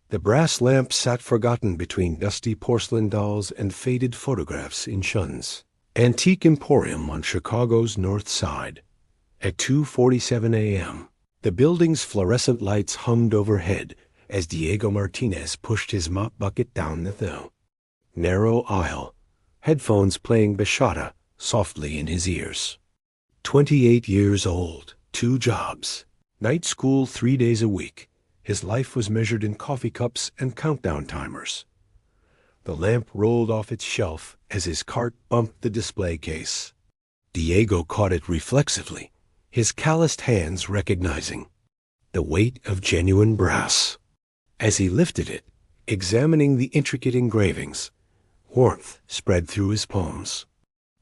The brass lamp sat forgotten between dusty porcelain dolls and faded photographs in Shun's antique emporium on Chicago's North Side. At 2:47 a.m., the building's fluorescent lights hummed overhead as Diego Martinez pushed his mop bucket down the narrow aisle, headphones playing bachata softly in his ears. 28 years old, 2 jobs, night school 3 days a week. His life was measured in coffee cups and countdown timers. The lamp rolled off its shelf as his cart bumped the display case. Diego caught it reflexively, his calloused hands recognizing the weight of genuine brass. As he lifted it, examining the intricate engravings, warmth spread through his palms.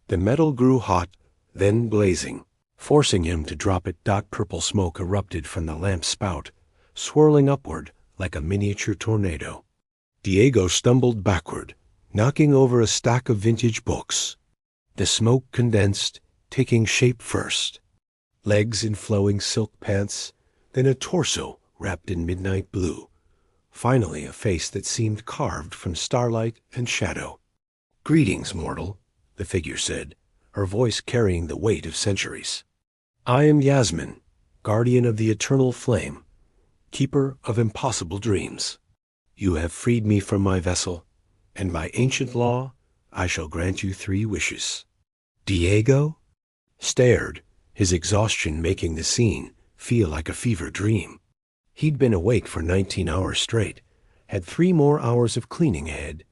The metal grew hot, then blazing, forcing him to drop it. Purple smoke erupted from the lamp's spout, swirling upward like a miniature tornado. Diego stumbled backward, knocking over a stack of vintage books. The smoke condensed, taking shape first. Legs in flowing silk pants, then a torso wrapped in midnight blue. Finally a face that seemed carved from starlight and shadow. "Greetings, mortal," the figure said, her voice carrying the weight of centuries. "I am Yasmin, guardian of the eternal flame, keeper of impossible dreams. You have freed me from my vessel, and by ancient law I shall grant you 3 wishes." Diego stared, his exhaustion making the scene feel like a fever dream. He'd been awake for 19 hours straight, had 3 more hours of cleaning ahead,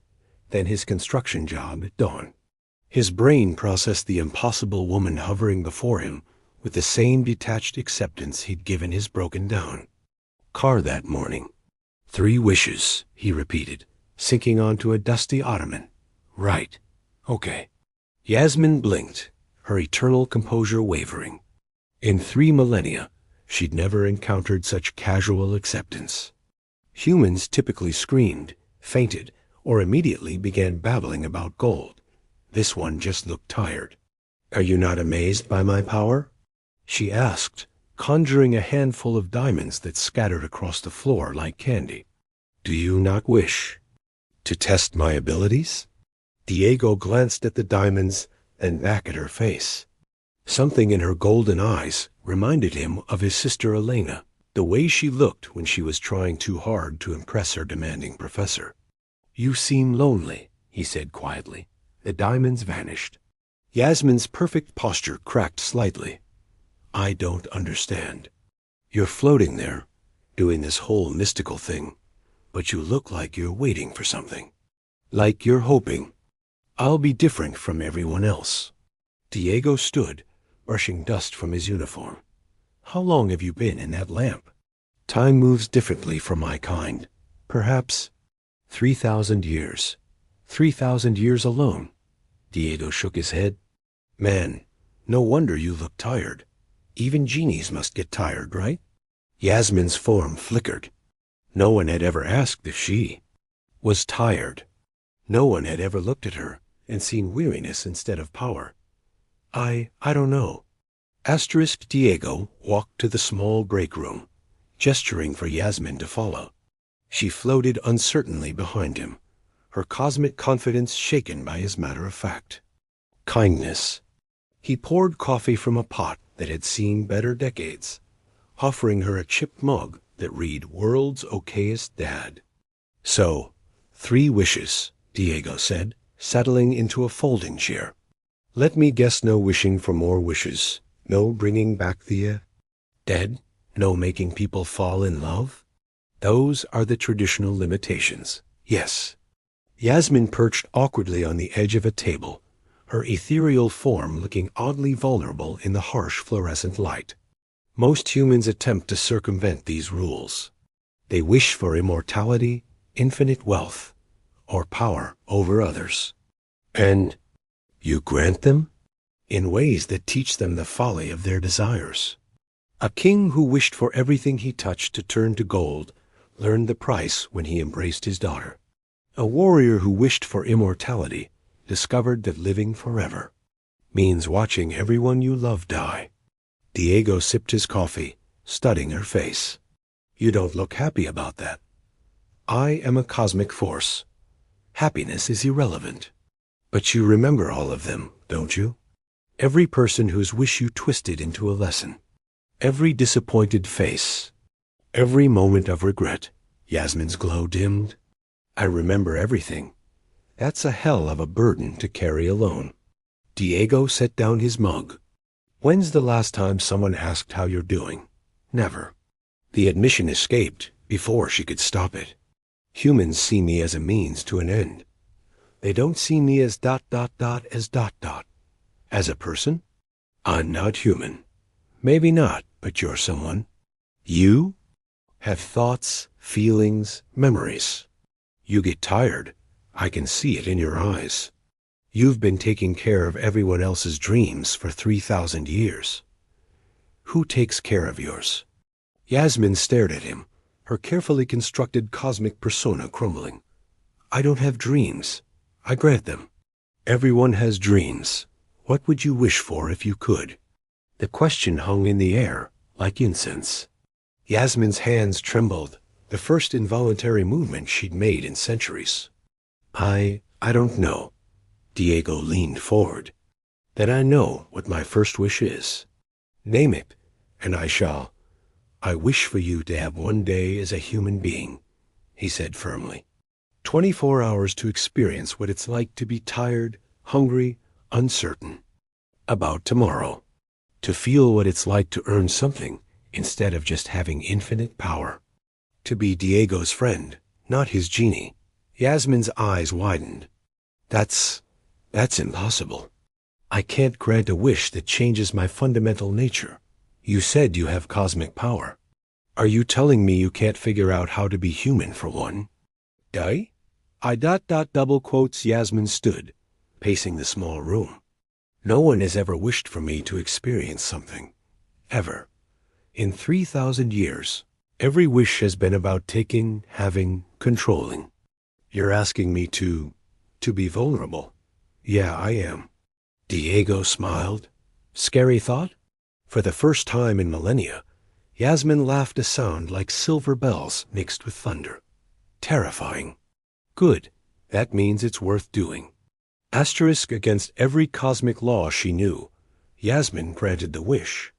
then his construction job at dawn. His brain processed the impossible woman hovering before him with the same detached acceptance he'd given his broken-down car that morning. 3 wishes, he repeated, sinking onto a dusty ottoman. Right. Okay. Yasmin blinked, her eternal composure wavering. In 3 millennia, she'd never encountered such casual acceptance. Humans typically screamed, fainted, or immediately began babbling about gold. This one just looked tired. "Are you not amazed by my power?" she asked, conjuring a handful of diamonds that scattered across the floor like candy. "Do you not wish to test my abilities?" Diego glanced at the diamonds and back at her face. Something in her golden eyes reminded him of his sister Elena, the way she looked when she was trying too hard to impress her demanding professor. "You seem lonely," he said quietly. The diamonds vanished. Yasmin's perfect posture cracked slightly. "I don't understand. You're floating there, doing this whole mystical thing, but you look like you're waiting for something. Like you're hoping. I'll be different from everyone else." Diego stood, brushing dust from his uniform. "How long have you been in that lamp?" "Time moves differently for my kind. Perhaps 3,000 years. 3,000 years alone." Diego shook his head. "Man, no wonder you look tired. Even genies must get tired, right?" Yasmin's form flickered. No one had ever asked if she was tired. No one had ever looked at her and seen weariness instead of power. I don't know." Diego walked to the small break room, gesturing for Yasmin to follow. She floated uncertainly behind him, her cosmic confidence shaken by his matter-of-fact kindness. He poured coffee from a pot that had seen better decades, offering her a chipped mug that read "World's Okayest Dad." "So, 3 wishes," Diego said, settling into a folding chair. "Let me guess, no wishing for more wishes, no bringing back the dead, no making people fall in love? Those are the traditional limitations, yes." Yasmin perched awkwardly on the edge of a table, her ethereal form looking oddly vulnerable in the harsh fluorescent light. Most humans attempt to circumvent these rules. They wish for immortality, infinite wealth, or power over others. And you grant them? In ways that teach them the folly of their desires. A king who wished for everything he touched to turn to gold learned the price when he embraced his daughter. A warrior who wished for immortality discovered that living forever means watching everyone you love die. Diego sipped his coffee, studying her face. "You don't look happy about that." I am a cosmic force. Happiness is irrelevant. But you remember all of them, don't you? Every person whose wish you twisted into a lesson. Every disappointed face. Every moment of regret. Yasmin's glow dimmed. I remember everything. That's a hell of a burden to carry alone. Diego set down his mug. When's the last time someone asked how you're doing? Never. The admission escaped before she could stop it. Humans see me as a means to an end. They don't see me as ... As a person? I'm not human. Maybe not, but you're someone. You have thoughts, feelings, memories. You get tired. I can see it in your eyes. You've been taking care of everyone else's dreams for 3,000 years. Who takes care of yours? Yasmin stared at him, her carefully constructed cosmic persona crumbling. I don't have dreams. I grant them. Everyone has dreams. What would you wish for if you could? The question hung in the air, like incense. Yasmin's hands trembled, the first involuntary movement she'd made in centuries. I don't know. Diego leaned forward. Then I know what my first wish is. Name it, and I shall. I wish for you to have one day as a human being, he said firmly. 24 hours to experience what it's like to be tired, hungry, uncertain. About tomorrow. To feel what it's like to earn something instead of just having infinite power. To be Diego's friend, not his genie. Yasmin's eyes widened. That's impossible. I can't grant a wish that changes my fundamental nature. You said you have cosmic power. Are you telling me you can't figure out how to be human for one? I? Double quotes. Yasmin stood, pacing the small room. No one has ever wished for me to experience something. Ever. In 3,000 years, every wish has been about taking, having, controlling. You're asking me to be vulnerable. Yeah, I am. Diego smiled. Scary thought? For the first time in millennia, Yasmin laughed a sound like silver bells mixed with thunder. Terrifying. Good. That means it's worth doing. Asterisk against every cosmic law she knew, Yasmin granted the wish.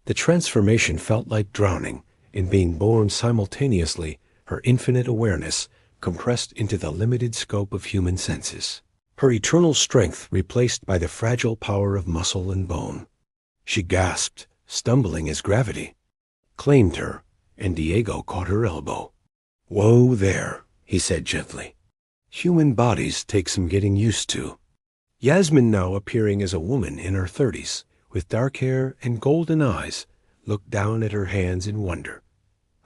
The transformation felt like drowning in being born simultaneously, her infinite awareness compressed into the limited scope of human senses. Her eternal strength replaced by the fragile power of muscle and bone. She gasped, stumbling as gravity claimed her, and Diego caught her elbow. Whoa there, he said gently. Human bodies take some getting used to. Yasmin, now appearing as a woman in her 30s, with dark hair and golden eyes, looked down at her hands in wonder.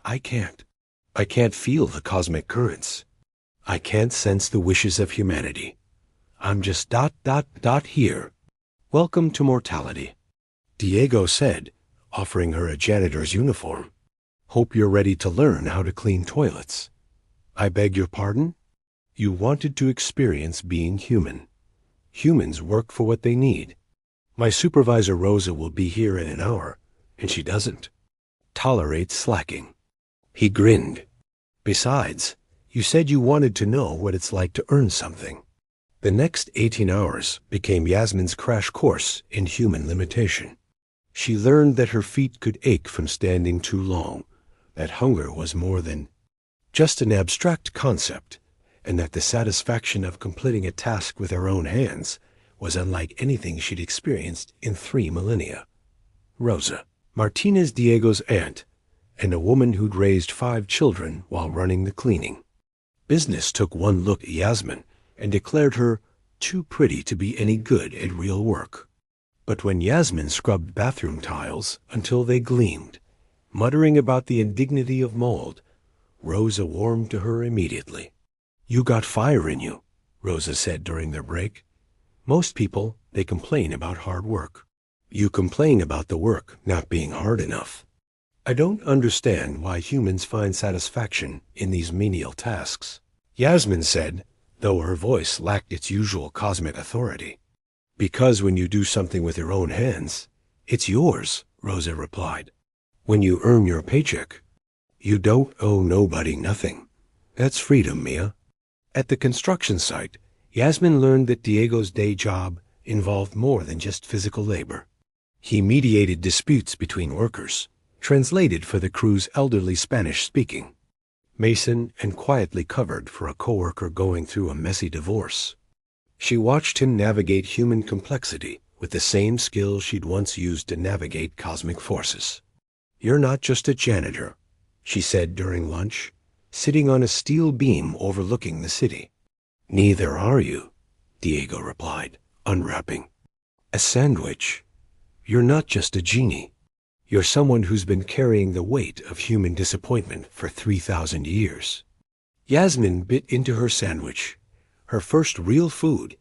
I can't feel the cosmic currents. I can't sense the wishes of humanity. I'm just ... here. Welcome to mortality. Diego said, offering her a janitor's uniform. Hope you're ready to learn how to clean toilets. I beg your pardon? You wanted to experience being human. Humans work for what they need. My supervisor Rosa will be here in an hour, and she doesn't tolerate slacking. He grinned. Besides, you said you wanted to know what it's like to earn something. The next 18 hours became Yasmin's crash course in human limitation. She learned that her feet could ache from standing too long, that hunger was more than just an abstract concept, and that the satisfaction of completing a task with her own hands was unlike anything she'd experienced in 3 millennia. Rosa, Martinez Diego's aunt, and a woman who'd raised 5 children while running the cleaning. Business took one look at Yasmin and declared her too pretty to be any good at real work. But when Yasmin scrubbed bathroom tiles until they gleamed, muttering about the indignity of mold, Rosa warmed to her immediately. You got fire in you, Rosa said during their break. Most people, they complain about hard work. You complain about the work not being hard enough. I don't understand why humans find satisfaction in these menial tasks, Yasmin said, though her voice lacked its usual cosmic authority. Because when you do something with your own hands, it's yours, Rosa replied. When you earn your paycheck, you don't owe nobody nothing. That's freedom, Mia. At the construction site, Yasmin learned that Diego's day job involved more than just physical labor. He mediated disputes between workers, translated for the crew's elderly Spanish-speaking Mason, and quietly covered for a coworker going through a messy divorce. She watched him navigate human complexity with the same skill she'd once used to navigate cosmic forces. "You're not just a janitor," she said during lunch, sitting on a steel beam overlooking the city. "Neither are you," Diego replied, unwrapping a sandwich. "You're not just a genie. You're someone who's been carrying the weight of human disappointment for 3,000 years. Yasmin bit into her sandwich, her first real food,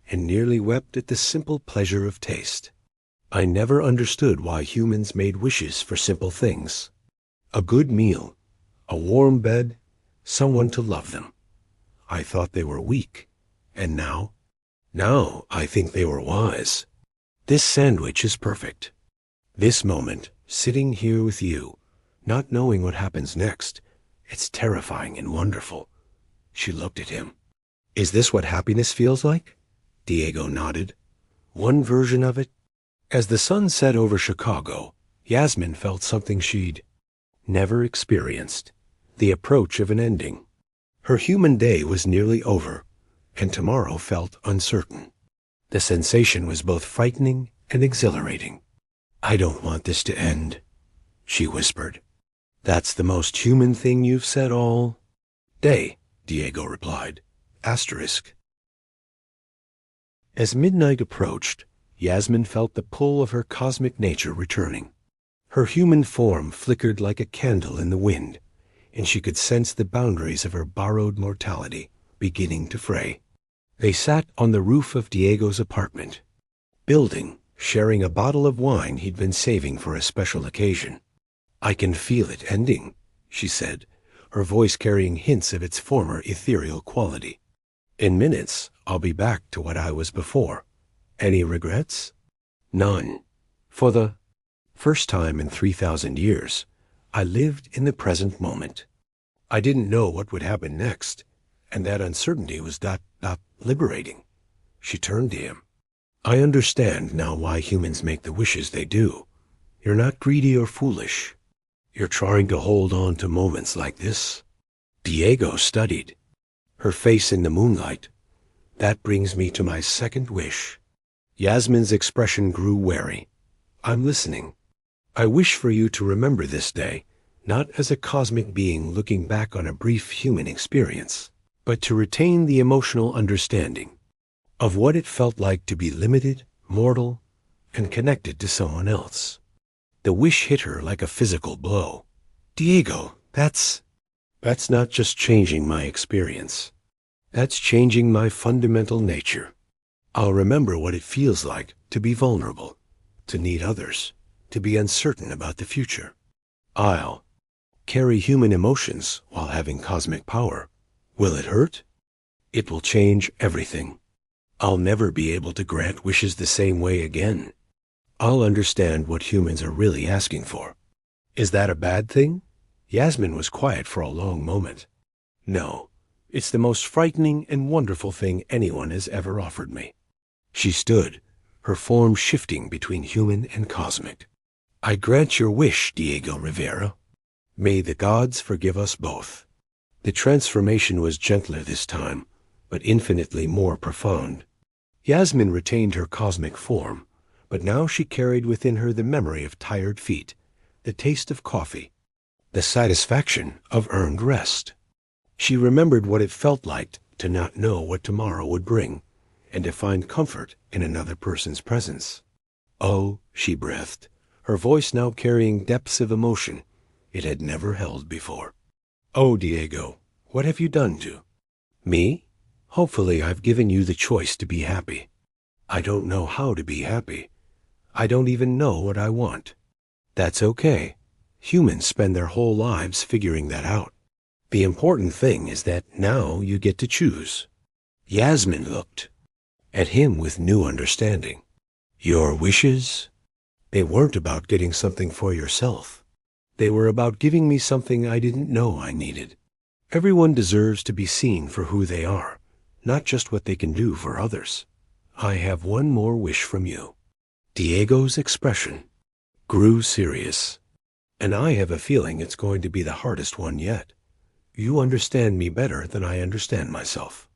and nearly wept at the simple pleasure of taste. "I never understood why humans made wishes for simple things. A good meal, a warm bed, someone to love them. I thought they were weak, and now I think they were wise. This sandwich is perfect. This moment, sitting here with you, not knowing what happens next, it's terrifying and wonderful." She looked at him. "Is this what happiness feels like?" Diego nodded. "One version of it." As the sun set over Chicago, Yasmin felt something she'd never experienced, the approach of an ending. Her human day was nearly over, and tomorrow felt uncertain. The sensation was both frightening and exhilarating. "I don't want this to end," she whispered. "That's the most human thing you've said all day," Diego replied. Asterisk. As midnight approached, Yasmin felt the pull of her cosmic nature returning. Her human form flickered like a candle in the wind, and she could sense the boundaries of her borrowed mortality beginning to fray. They sat on the roof of Diego's apartment building, sharing a bottle of wine he'd been saving for a special occasion. "I can feel it ending," she said, her voice carrying hints of its former ethereal quality. "In minutes, I'll be back to what I was before. Any regrets?" "None. For the first time in 3,000 years, I lived in the present moment. I didn't know what would happen next, and that uncertainty was liberating." She turned to him. "I understand now why humans make the wishes they do. You're not greedy or foolish. You're trying to hold on to moments like this." Diego studied her face in the moonlight. "That brings me to my second wish." Yasmin's expression grew wary. "I'm listening. I wish for you to remember this day, not as a cosmic being looking back on a brief human experience, but to retain the emotional understanding of what it felt like to be limited, mortal, and connected to someone else." The wish hit her like a physical blow. "Diego, that's not just changing my experience. That's changing my fundamental nature. I'll remember what it feels like to be vulnerable, to need others, to be uncertain about the future. I'll carry human emotions while having cosmic power. Will it hurt? It will change everything. I'll never be able to grant wishes the same way again. I'll understand what humans are really asking for." "Is that a bad thing?" Yasmin was quiet for a long moment. "No, it's the most frightening and wonderful thing anyone has ever offered me." She stood, her form shifting between human and cosmic. "I grant your wish, Diego Rivera. May the gods forgive us both." The transformation was gentler this time, but infinitely more profound. Yasmin retained her cosmic form, but now she carried within her the memory of tired feet, the taste of coffee, the satisfaction of earned rest. She remembered what it felt like to not know what tomorrow would bring, and to find comfort in another person's presence. "Oh," she breathed, her voice now carrying depths of emotion it had never held before. "Oh, Diego, what have you done to me? Hopefully I've given you the choice to be happy. I don't know how to be happy. I don't even know what I want. That's okay. Humans spend their whole lives figuring that out. The important thing is that now you get to choose." Yasmin looked at him with new understanding. "Your wishes? They weren't about getting something for yourself. They were about giving me something I didn't know I needed. Everyone deserves to be seen for who they are, not just what they can do for others. I have one more wish from you." Diego's expression grew serious. "And I have a feeling it's going to be the hardest one yet. You understand me better than I understand myself.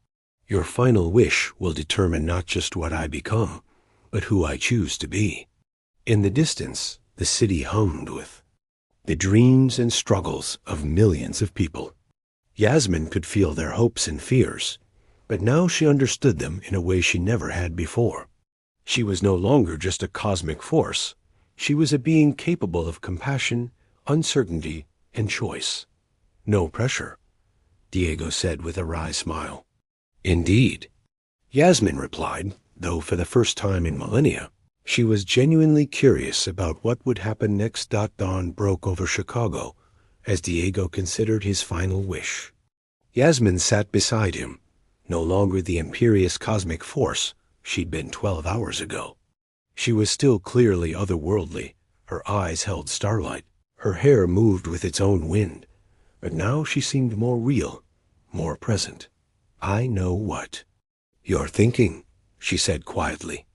Your final wish will determine not just what I become, but who I choose to be." In the distance, the city hummed with the dreams and struggles of millions of people. Yasmin could feel their hopes and fears, but now she understood them in a way she never had before. She was no longer just a cosmic force. She was a being capable of compassion, uncertainty, and choice. "No pressure," Diego said with a wry smile. "Indeed," Yasmin replied, though for the first time in millennia, she was genuinely curious about what would happen next. Dawn broke over Chicago as Diego considered his final wish. Yasmin sat beside him, no longer the imperious cosmic force she'd been 12 hours ago. She was still clearly otherworldly. Her eyes held starlight. Her hair moved with its own wind. But now she seemed more real, more present. "I know what you're thinking," she said quietly.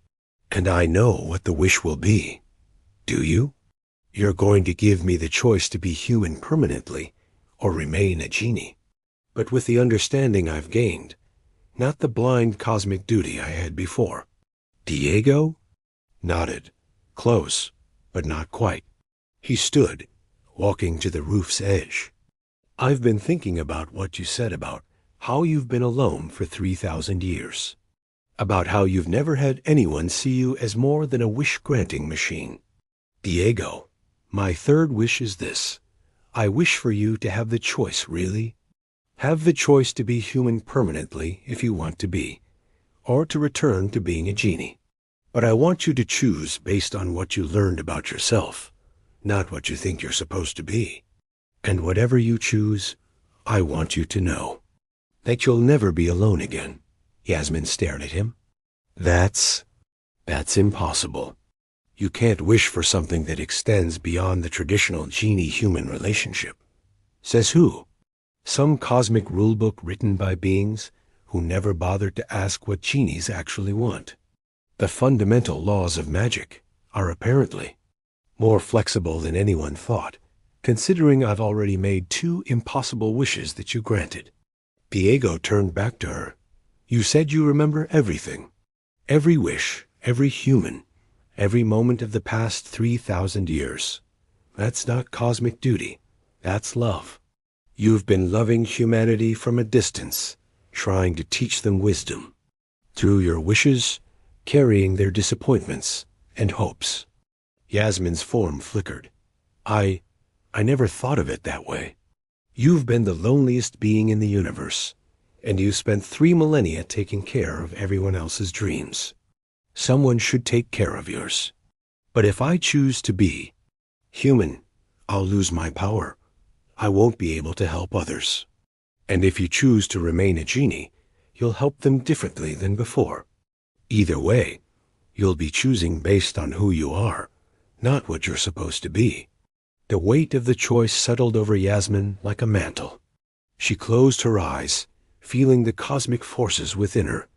"And I know what the wish will be. Do you? You're going to give me the choice to be human permanently or remain a genie. But with the understanding I've gained, not the blind cosmic duty I had before." Diego nodded, close, but not quite. He stood, walking to the roof's edge. "I've been thinking about what you said about how you've been alone for 3,000 years. About how you've never had anyone see you as more than a wish-granting machine. Diego, my third wish is this. I wish for you to have the choice, really. Have the choice to be human permanently if you want to be, or to return to being a genie. But I want you to choose based on what you learned about yourself, not what you think you're supposed to be. And whatever you choose, I want you to know that you'll never be alone again." Yasmin stared at him. That's impossible. You can't wish for something that extends beyond the traditional genie-human relationship." "Says who? Some cosmic rulebook written by beings who never bothered to ask what genies actually want. The fundamental laws of magic are apparently more flexible than anyone thought, considering I've already made 2 impossible wishes that you granted." Diego turned back to her. "You said you remember everything. Every wish, every human, every moment of the past 3,000 years. That's not cosmic duty. That's love. You've been loving humanity from a distance, trying to teach them wisdom. Through your wishes, carrying their disappointments and hopes." Yasmin's form flickered. I never thought of it that way. You've been the loneliest being in the universe, and you spent 3 millennia taking care of everyone else's dreams. Someone should take care of yours. But if I choose to be human, I'll lose my power. I won't be able to help others. And if you choose to remain a genie, you'll help them differently than before. Either way, you'll be choosing based on who you are, not what you're supposed to be." The weight of the choice settled over Yasmin like a mantle. She closed her eyes, feeling the cosmic forces within her,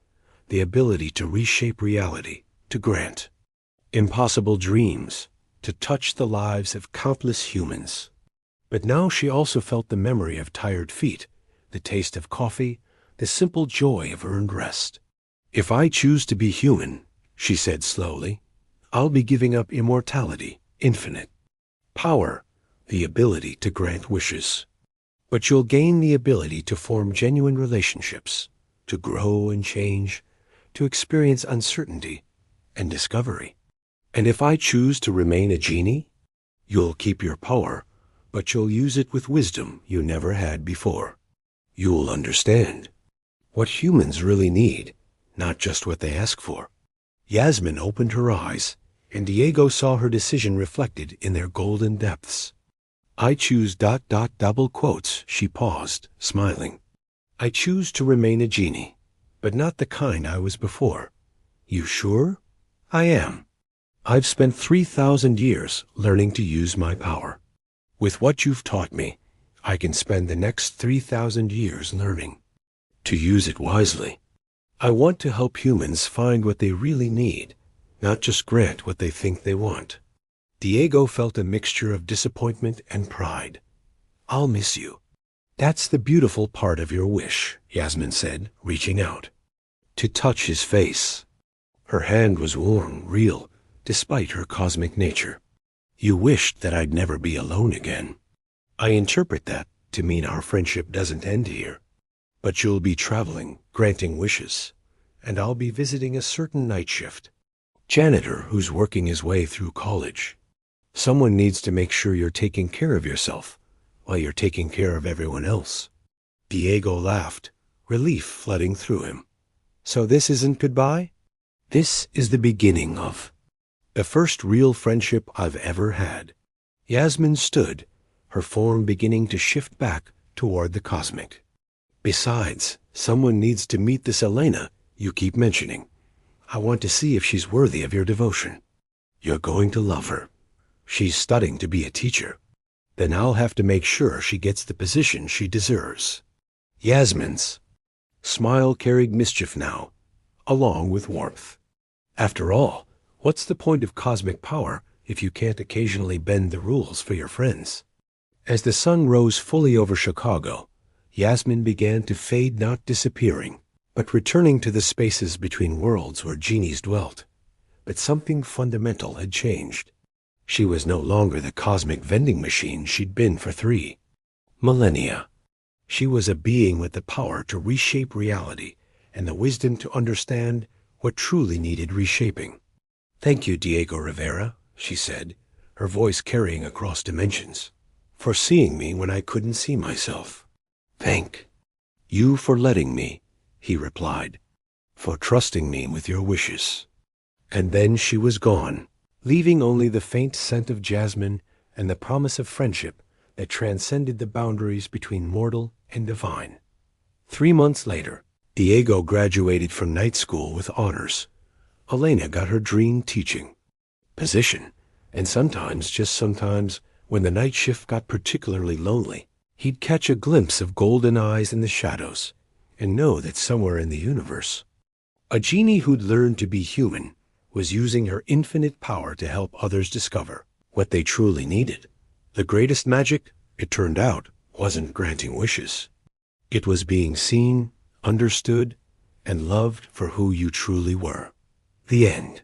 the ability to reshape reality, to grant impossible dreams, to touch the lives of countless humans. But now she also felt the memory of tired feet, the taste of coffee, the simple joy of earned rest. "If I choose to be human," she said slowly, "I'll be giving up immortality, infinite power, the ability to grant wishes. But you'll gain the ability to form genuine relationships, to grow and change, to experience uncertainty and discovery. And if I choose to remain a genie, you'll keep your power, but you'll use it with wisdom you never had before. You'll understand what humans really need, not just what they ask for." Yasmin opened her eyes, and Diego saw her decision reflected in their golden depths. "I choose ... double quotes," she paused, smiling. "I choose to remain a genie, but not the kind I was before." "You sure?" "I am. I've spent 3,000 years learning to use my power. With what you've taught me, I can spend the next 3,000 years learning to use it wisely. I want to help humans find what they really need, not just grant what they think they want. Diego felt a mixture of disappointment and pride. I'll miss you. That's the beautiful part of your wish, Yasmin said, reaching out to touch his face. Her hand was warm, real, despite her cosmic nature. You wished that I'd never be alone again. I interpret that to mean our friendship doesn't end here. But you'll be traveling, granting wishes, and I'll be visiting a certain night shift janitor who's working his way through college. Someone needs to make sure you're taking care of yourself while you're taking care of everyone else. Diego laughed, relief flooding through him. So this isn't goodbye? This is the beginning of the first real friendship I've ever had. Yasmin stood, her form beginning to shift back toward the cosmic. Besides, someone needs to meet this Elena you keep mentioning. I want to see if she's worthy of your devotion. You're going to love her. She's studying to be a teacher. Then I'll have to make sure she gets the position she deserves. Yasmin's smile carried mischief now, along with warmth. After all, what's the point of cosmic power if you can't occasionally bend the rules for your friends? As the sun rose fully over Chicago, Yasmin began to fade, not disappearing, but returning to the spaces between worlds where genies dwelt. But something fundamental had changed. She was no longer the cosmic vending machine she'd been for 3 millennia. She was a being with the power to reshape reality and the wisdom to understand what truly needed reshaping. Thank you, Diego Rivera, she said, her voice carrying across dimensions, for seeing me when I couldn't see myself. Thank you for letting me, he replied, for trusting me with your wishes. And then she was gone, leaving only the faint scent of jasmine and the promise of friendship that transcended the boundaries between mortal and divine. 3 months later, Diego graduated from night school with honors. Elena got her dream teaching position, and sometimes, just sometimes, when the night shift got particularly lonely, he'd catch a glimpse of golden eyes in the shadows and know that somewhere in the universe, a genie who'd learned to be human was using her infinite power to help others discover what they truly needed. The greatest magic, it turned out, wasn't granting wishes. It was being seen, understood, and loved for who you truly were. The end.